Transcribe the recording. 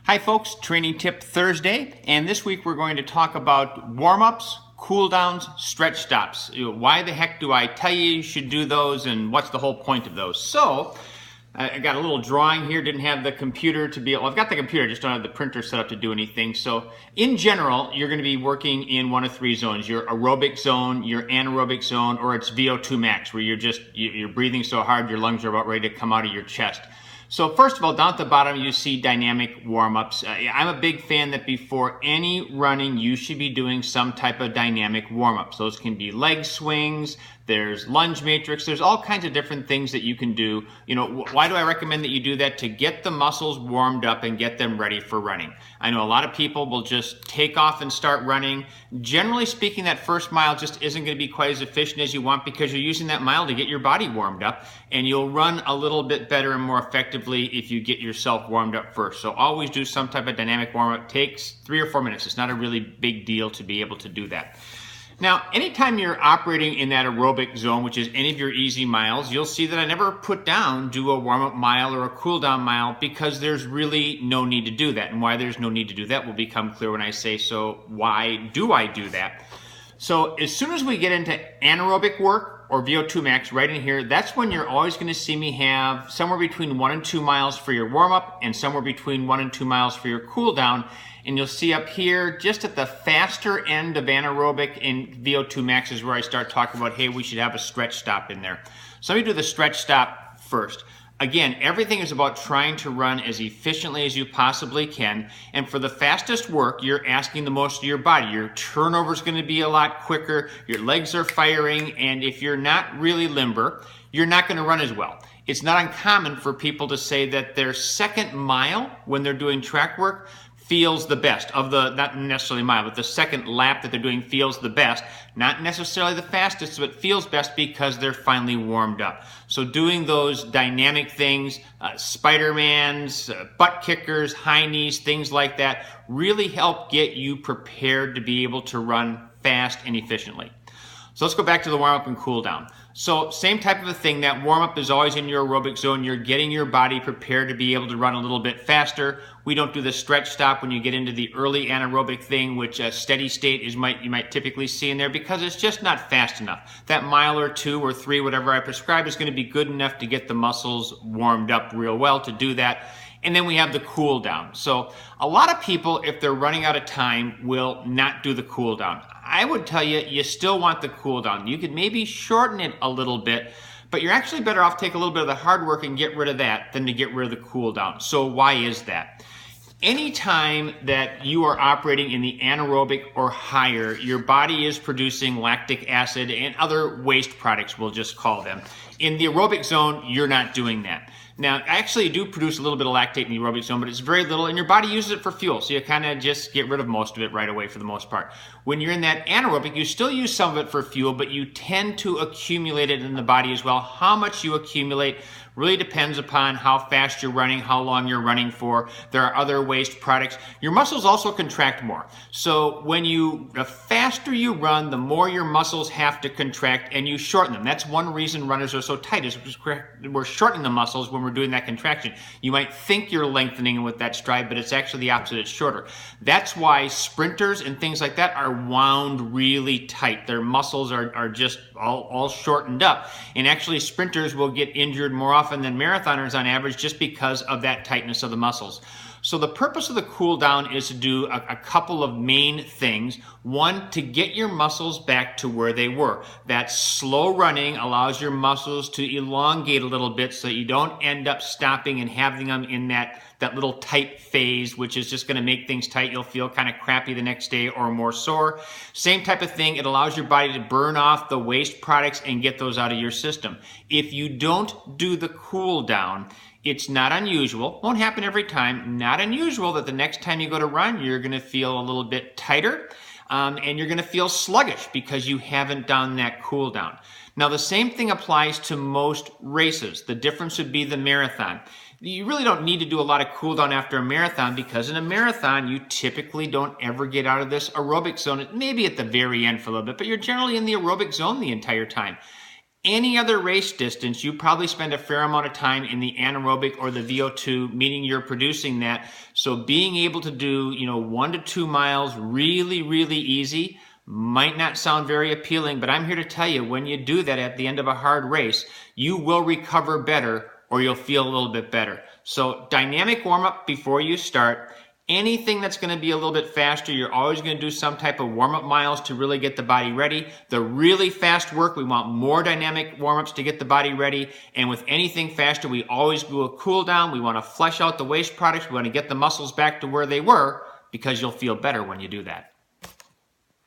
Hi folks, Training Tip Thursday, and this week we're going to talk about warm-ups, cool-downs, stretch stops. Why the heck do I tell you should do those, and what's the whole point of those? So, I got a little drawing here, didn't have the computer to be, well, I've got the computer, just don't have the printer set up to do anything. So, in general, you're going to be working in one of three zones: your aerobic zone, your anaerobic zone, or it's VO2 max, where you're breathing so hard your lungs are about ready to come out of your chest. So first of all, down at the bottom, you see dynamic warm-ups. I'm a big fan that before any running, you should be doing some type of dynamic warm-ups. Those can be leg swings, there's lunge matrix, there's all kinds of different things that you can do. Why do I recommend that you do that? To get the muscles warmed up and get them ready for running. I know a lot of people will just take off and start running. Generally speaking, that first mile just isn't going to be quite as efficient as you want because you're using that mile to get your body warmed up, and you'll run a little bit better and more effectively if you get yourself warmed up first. So always do some type of dynamic warm-up. It takes 3 or 4 minutes. It's not a really big deal to be able to do that. Now, anytime you're operating in that aerobic zone, which is any of your easy miles, you'll see that I never put down do a warm-up mile or a cool-down mile because there's really no need to do that. And why there's no need to do that will become clear when I say, so why do I do that? So as soon as we get into anaerobic work or VO2 max right in here, that's when you're always going to see me have somewhere between 1 and 2 miles for your warm-up and somewhere between 1 and 2 miles for your cool-down. And you'll see up here, just at the faster end of anaerobic and VO2 max is where I start talking about, hey, we should have a stretch stop in there. So let me do the stretch stop first. Again, everything is about trying to run as efficiently as you possibly can. And for the fastest work, you're asking the most of your body. Your turnover is going to be a lot quicker. Your legs are firing. And if you're not really limber, you're not going to run as well. It's not uncommon for people to say that their second mile when they're doing track work feels the best of the, not necessarily mile, but the second lap that they're doing feels the best. Not necessarily the fastest, but feels best because they're finally warmed up. So doing those dynamic things, Spider-Mans, butt kickers, high knees, things like that, really help get you prepared to be able to run fast and efficiently. So let's go back to the warm-up and cool-down. So same type of a thing, that warm-up is always in your aerobic zone. You're getting your body prepared to be able to run a little bit faster. We don't do the stretch stop when you get into the early anaerobic thing, which a steady state is you might typically see in there because it's just not fast enough. That mile or 2 or 3, whatever I prescribe, is going to be good enough to get the muscles warmed up real well to do that. And then we have the cool down. So a lot of people, if they're running out of time, will not do the cool down. I would tell you, you still want the cool down. You could maybe shorten it a little bit, but you're actually better off take a little bit of the hard work and get rid of that than to get rid of the cool down. So why is that? Anytime that you are operating in the anaerobic or higher, your body is producing lactic acid and other waste products, we'll just call them. In the aerobic zone, you're not doing that. Now, actually, you do produce a little bit of lactate in the aerobic zone, but it's very little, and your body uses it for fuel, so you kind of just get rid of most of it right away for the most part. When you're in that anaerobic, you still use some of it for fuel, but you tend to accumulate it in the body as well. How much you accumulate really depends upon how fast you're running, how long you're running for. There are other waste products. Your muscles also contract more. So the faster you run, the more your muscles have to contract, and you shorten them. That's one reason runners are so tight, is we're shortening the muscles when we're doing that contraction. You might think you're lengthening with that stride, but it's actually the opposite. It's shorter. That's why sprinters and things like that are wound really tight. Their muscles are just all shortened up. And actually, sprinters will get injured more often than marathoners on average just because of that tightness of the muscles. So the purpose of the cool down is to do a couple of main things. One, to get your muscles back to where they were. That slow running allows your muscles to elongate a little bit so that you don't end up stopping and having them in that little tight phase, which is just going to make things tight. You'll feel kind of crappy the next day or more sore. Same type of thing. It allows your body to burn off the waste products and get those out of your system. If you don't do the cool down, it's not unusual, won't happen every time, not unusual that the next time you go to run, you're going to feel a little bit tighter and you're going to feel sluggish because you haven't done that cool down. Now, the same thing applies to most races. The difference would be the marathon. You really don't need to do a lot of cool down after a marathon because in a marathon, you typically don't ever get out of this aerobic zone, maybe at the very end for a little bit, but you're generally in the aerobic zone the entire time. Any other race distance, you probably spend a fair amount of time in the anaerobic or the VO2, meaning you're producing that. So being able to do, 1 to 2 miles really, really easy might not sound very appealing, but I'm here to tell you, when you do that at the end of a hard race, you will recover better or you'll feel a little bit better. So dynamic warm-up before you start. Anything that's going to be a little bit faster, you're always going to do some type of warm-up miles to really get the body ready. The really fast work, we want more dynamic warm-ups to get the body ready. And with anything faster, we always do a cool down. We want to flush out the waste products. We want to get the muscles back to where they were, because you'll feel better when you do that.